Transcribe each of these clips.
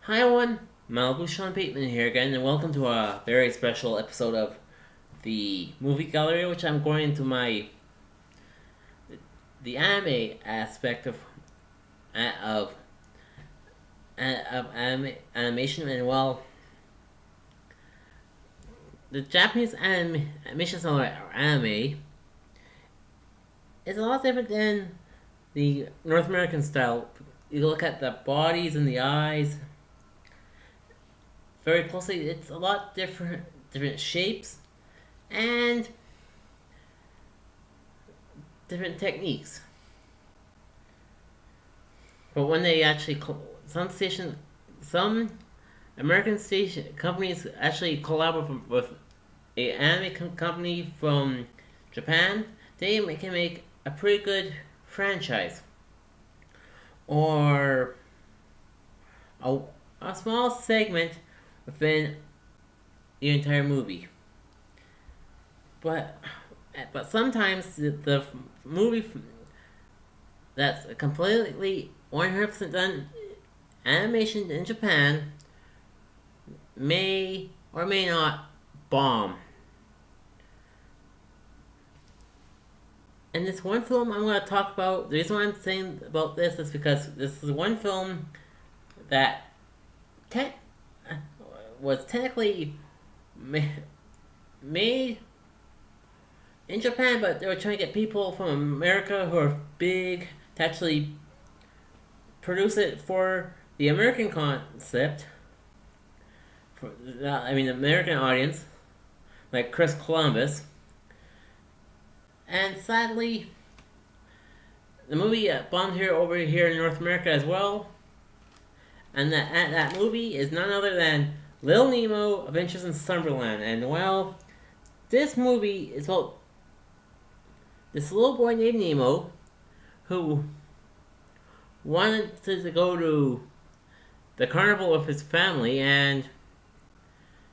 Hi everyone, Malibu Sean Bateman here again, and welcome to a very special episode of the movie Galleria, which I'm going into the anime aspect of animation, and well, the Japanese animation style or anime is a lot different than the North American style. You look at the bodies and the eyes very closely; it's a lot different shapes and different techniques. But when they actually some American station companies actually collaborate with a anime company from Japan, they can make a pretty good franchise or a, a small segment within the entire movie. But sometimes the movie that's completely 100% done animation in Japan may or may not bomb. And this one film I'm going to talk about, the reason why I'm saying about this is because this is one film that te- was technically made in Japan, but they were trying to get people from America who are big to actually produce it for the American concept. The American audience, like Chris Columbus. And sadly, the movie bombed over here in North America as well. And that movie is none other than Little Nemo Adventures in Slumberland. And well, this movie is about this little boy named Nemo who wanted to go to the carnival with his family, and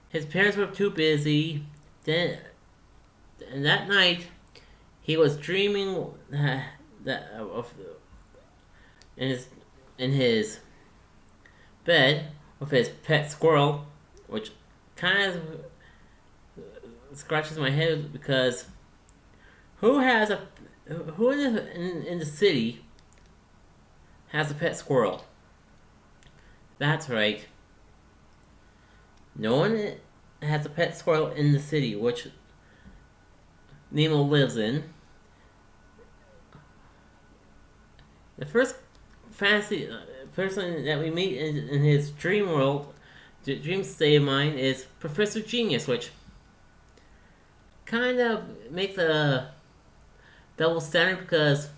his parents were too busy. And that night, he was dreaming that of in his bed with his pet squirrel, which kind of scratches my head because who in the city has a pet squirrel? That's right. No one has a pet squirrel in the city, which Nemo lives in. The first fantasy person that we meet in his dream world, dream state of mind, is Professor Genius, which kind of makes a double standard because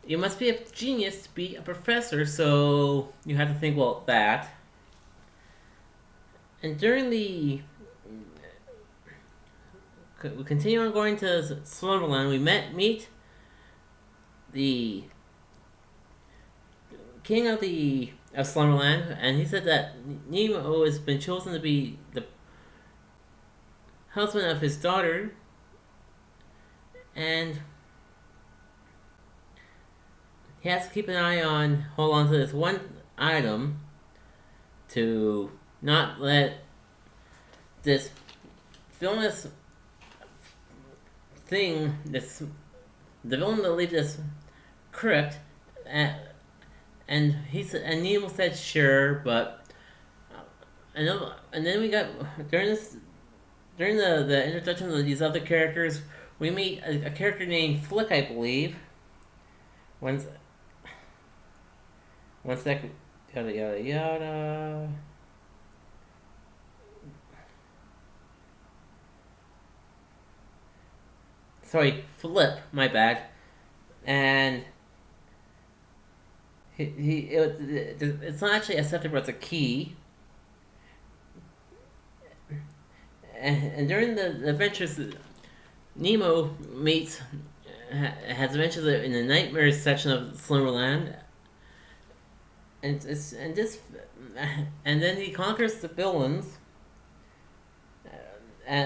you must be a genius to be a professor, so you have to think, well, that. And during we continue on going to Slumberland, we meet the king of Slumberland, and he said that Nemo has been chosen to be the husband of his daughter, and he has to keep an eye on, hold on to this one item to not let this villainous thing, the villain to leave this crypt, and Nemo said sure, but and then we got during the introduction of these other characters, we meet a character named Flick, I believe. One second, yada yada yada. Sorry, Flip, my bad. And it's not actually a scepter, but it's a key. And during the adventures, Nemo has adventures in the nightmares section of Slumberland, and then he conquers the villains,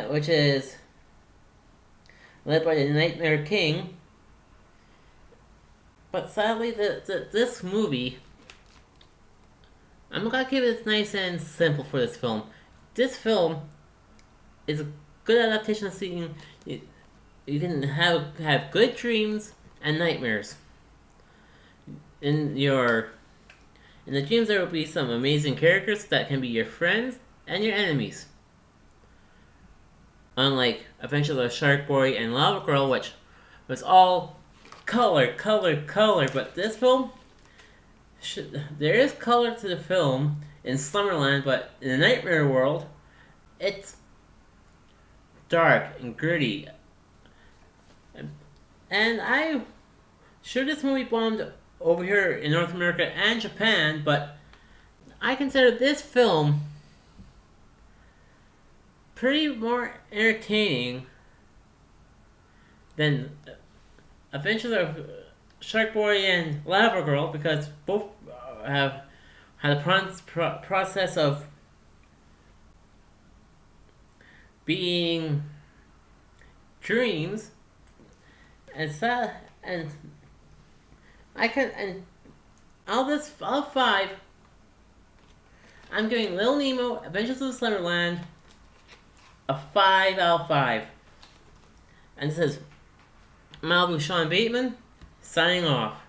which is led by the Nightmare King. But sadly, this movie I'm gonna keep it nice and simple for this film. This film is a good adaptation of seeing. You can have good dreams and nightmares. In your in the dreams, there will be some amazing characters that can be your friends and your enemies. Unlike Adventures of Shark Boy and Lava Girl, which was all color, color, color, but this film, there is color to the film in Slumberland, but in the Nightmare world, it's dark and gritty. And I sure this movie bombed over here in North America and Japan, but I consider this film pretty more entertaining than Adventures of Shark Boy and Lava Girl, because both have had a process of being dreams, and all five, I'm giving Little Nemo Adventures of Slumberland a 5 out of 5. And this is Malibu Sean Bateman signing off.